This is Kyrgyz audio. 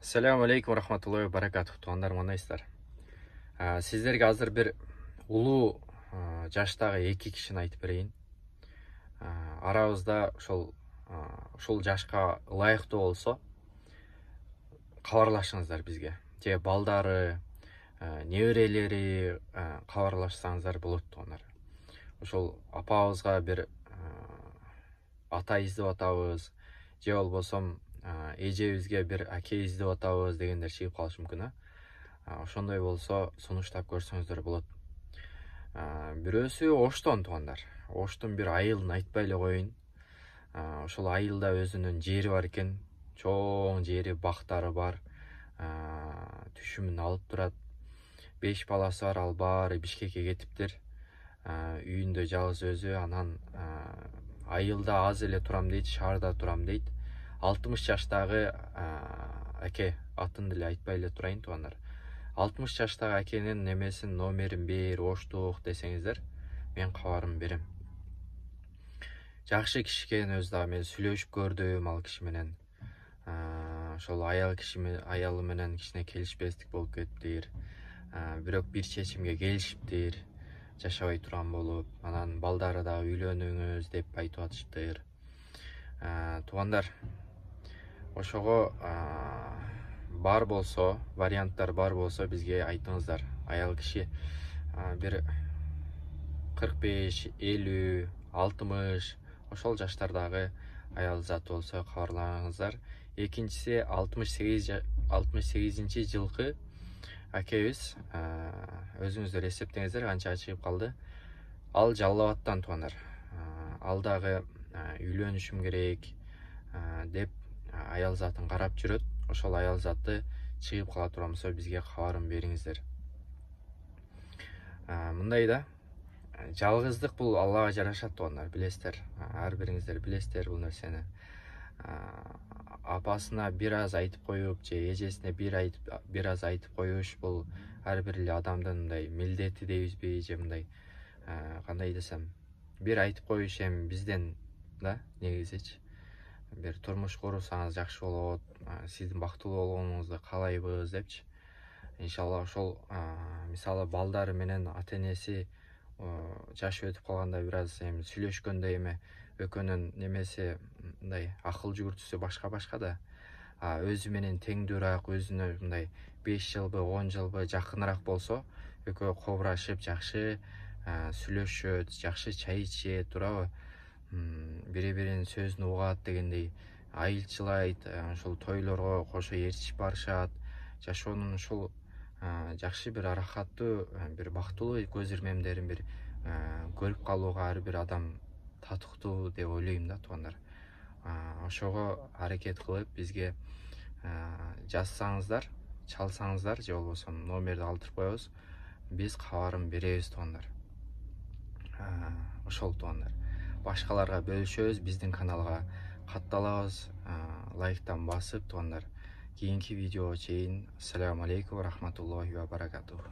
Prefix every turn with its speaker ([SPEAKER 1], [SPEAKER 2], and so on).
[SPEAKER 1] Assalamu alaikum рахматуллахи ва баракатух. Туғандар, маңайсыздар. Сіздерге азыр бір улуу жаштагы эки кишини айтып берейин. Арабызда ушул жашка ылайыктуу болсо кабарлашыңыздар бизге. Же балдары, неберелери кабарлашсаңыздар болот туғандар. Ошол апабызга бир ата издеп атабыз, же болбосо эжебизге бир аке издеп атабыз дегендер чыгып калышы мүмкүн. Ошондой болсо сунуштап көрсөңүздөр болот. Бирөөсү Оштон туғандар. Оштун бир айылын айтпай эле коеюн. Ошол айылда өзүнүн жери бар экен. Чоң жери, бактары бар. Түшүмүн алып турат. 5 баласы бар, ал баары Бишкекке кетиптир. Үйүндө жалгыз өзү, анан айылда аз эле турам дейт, шаарда турам дейт. 60 жаштагы аке, атын деле айтпай эле турайын туғандар. 60 жаштагы акенин немесин, номерин бер, Оштук десеңиздер, мен кабарын берем. Жакшы киши экен, өзү дагы мен сүйлөшүп көрдүм ал киши менен. Ошол аялы менен кичине келишпестик болуп кетиптир. Бирок бир чечимге келишиптир, жашабай турган болуп, анан балдары дагы үйлөнүңүз деп айтып атышыптыр. Туғандар, ошого бар болсо, варианттар бар болсо бизге айтыңыздар. Аял киши бир 45, 50, 60 ошол жаштардагы аял зат болсо кабарлаңыздар. Экинчиси 68 жылкы акебиз, өзүңүздөр эсептеңиздер канча чыгып калды. Ал Жалал Абадтан туғандар. Ал дагы үйлөнүшүм керек деп аял затын карап жүрөт. Ошол аял заты чыгып кала турган болсо бизге кабарын бериңиздер. Мындай да, жалгыздык бул Аллага жарашат туғандар, билесиздер. Ар бириңиздер билесиздер бул нерсени. Апасына бир аз айтып коюп, же эжесине бир аз айтып коюш бул ар бир эле адамдын мындай милдети дейбизби, же мындай кандай десем, бир айтып коюш эми бизден да, негизичи. Бир турмуш курсаңыз жакшы болот, сиздин бактылуу болгонуңузду каалайбыз депчи. Иншалла ошол мисалы балдары менен ата энеси жаш өтүп калганда бир аз эми сүйлөшкөндө эми экөөнүн немеси мындай акыл жүгүртүүсү башка да. Өзү менен теңдүүрөөк, өзүнө мындай 5 жылбы, 10 жылбы жакыныраак болсо, экөө кобурашып жакшы сүйлөшөт, жакшы чай ичет, туурабы? Бири-биринин сөзүн угат дегендей, айылчылайт, ошол тойлорго кошо ээрчип барышат. Жашоонун ушул жакшы бир аракаттуу, бир бактылуу көз ирмемдерин бир көрүп калууга ар бир адам татыктуу деп ойлойм да, туғандар. Ошого аракет кылып бизге жазсаңыздар, чалсаңыздар, же болбосо номерди калтырып коебуз, биз кабарын беребиз туғандар. Ошол туғандар. Башкаларга бөлүшөбүз, биздин каналга катталабыз, лайктан басып туғандар. Кийинки видеого чейин, ассаламу алейкум ва рахматуллахи ва баракатух.